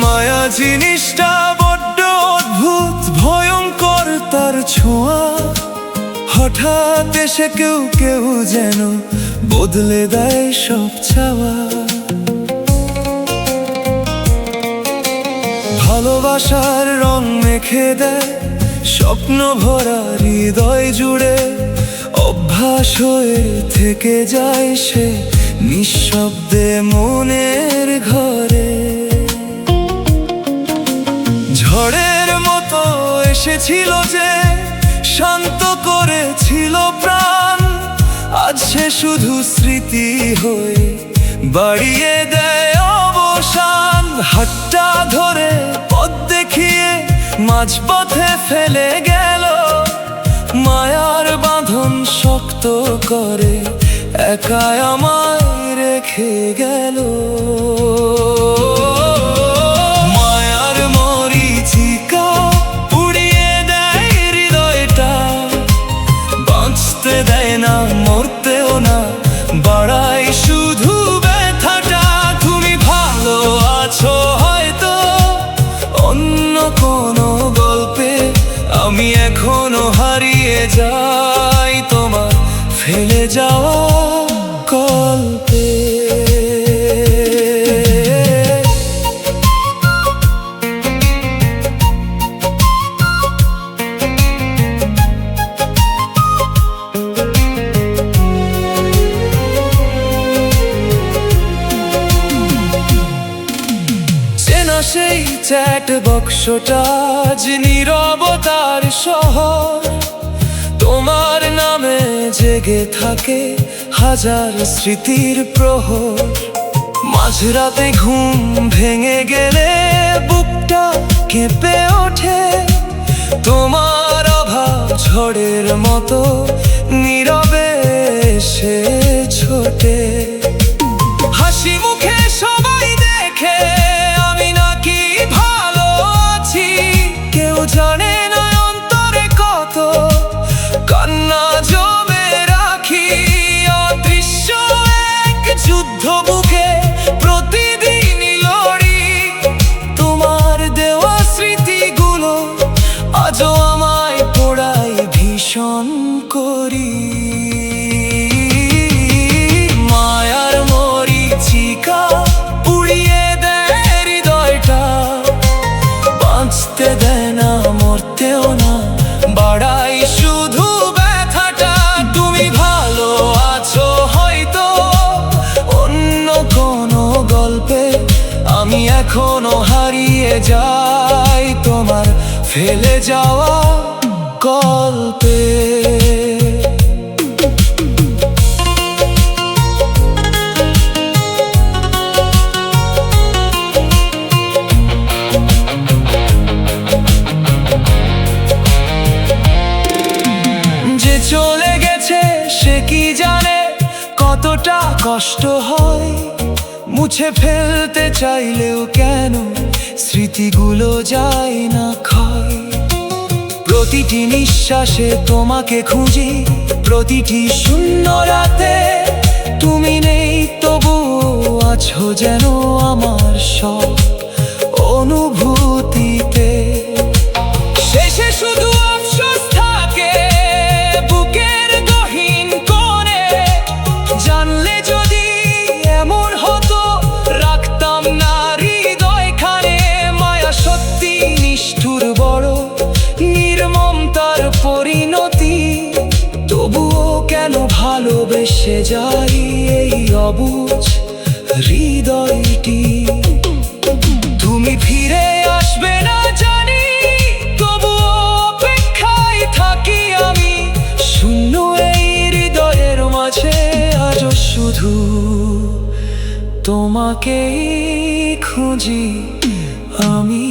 মায়া জিনিসটা বড্ড অদ্ভুত, ভয়ঙ্কর তার ছোঁয়া। হঠাৎ এসে কেউ কেউ যেন বদলে দেয় সব চাওয়া। ভালোবাসার রং মেখে দেয় স্বপ্ন ভরা হৃদয় জুড়ে। অভ্যাস হয়ে থেকে যায় সে নিঃশব্দে মনের ঘরে। ঝড়ের মতো এসেছিল যে শান্ত করেছিল প্রাণ, আজ সে শুধু স্মৃতি হয়ে বাড়িয়ে দেয় অবসান। হাতটা ধরে পথ দেখিয়ে মাঝপথে ফেলে গেল, মায়ার বাঁধন শক্ত করে একাই আমায় রেখে গেল। মরতেও না, বাড়াই শুধু ব্যথাটা। তুমি ভালো আছো হয়তো অন্য কোনো গল্পে, আমি এখনো হারিয়ে যাই তোমার ফেলে যাওয়া গল্পে। সেই চ্যাট বক্সটা আজ নীরবতার শহর, তোমার নামে জেগে থাকে হাজার স্মৃতির প্রহর। মাঝরাতে ঘুম ভেঙে গেলে বুকটা কেঁপে ওঠে, তোমার অভাব ঝড়ের মতো নীরবে এসে ছোটে। হাসি মুখে সবাই দেখে জানে না অন্তরে কত কান্না জমে রাখি। অদৃশ্য এক যুদ্ধ বুকে প্রতিদিনই লড়ি, তোমার দেওয়া স্মৃতিগুলো আজও আমায় পোড়ায় ভীষণ করি। মায়ার মরীচিকা পুড়িয়ে দেয় হৃদয়টা, বাঁচতে দেয় না মরতেও না, বাড়াই শুধু ব্যথাটা। তুমি ভালো আছো হয়তো অন্য কোনো গল্পে, আমি এখনো হারিয়ে যাই তোমার ফেলে যাওয়া গল্পে। চলে গেছে সে কি জানে কতটা কষ্ট হয়, মুছে ফেলতে চাইলেও কেন স্মৃতিগুলো যায় না ক্ষয়। প্রতিটি নিঃশ্বাসে তোমাকে খুঁজি, প্রতিটি শূন্য রাতে তুমি নেই তবু আছো যেন আমার সব অনুভূতিতে। শেষে শুধু আফসোস থাকে বুকের গহীন কোণে, জানলে যদি এমন হতো রাখতাম না হৃদয়খানে। মায়া সত্যি নিষ্ঠুর বড়, নির্মম তার পরিণতি, তবুও কেন ভালোবেসে যাই এই অবুঝ হৃদয়টি। তুমি ফিরে আসবে না জানি, তবুও অপেক্ষায় থাকি আমি। শূন্য এই হৃদয়ের মাঝে আজও শুধু তোমাকেই খুঁজি আমি।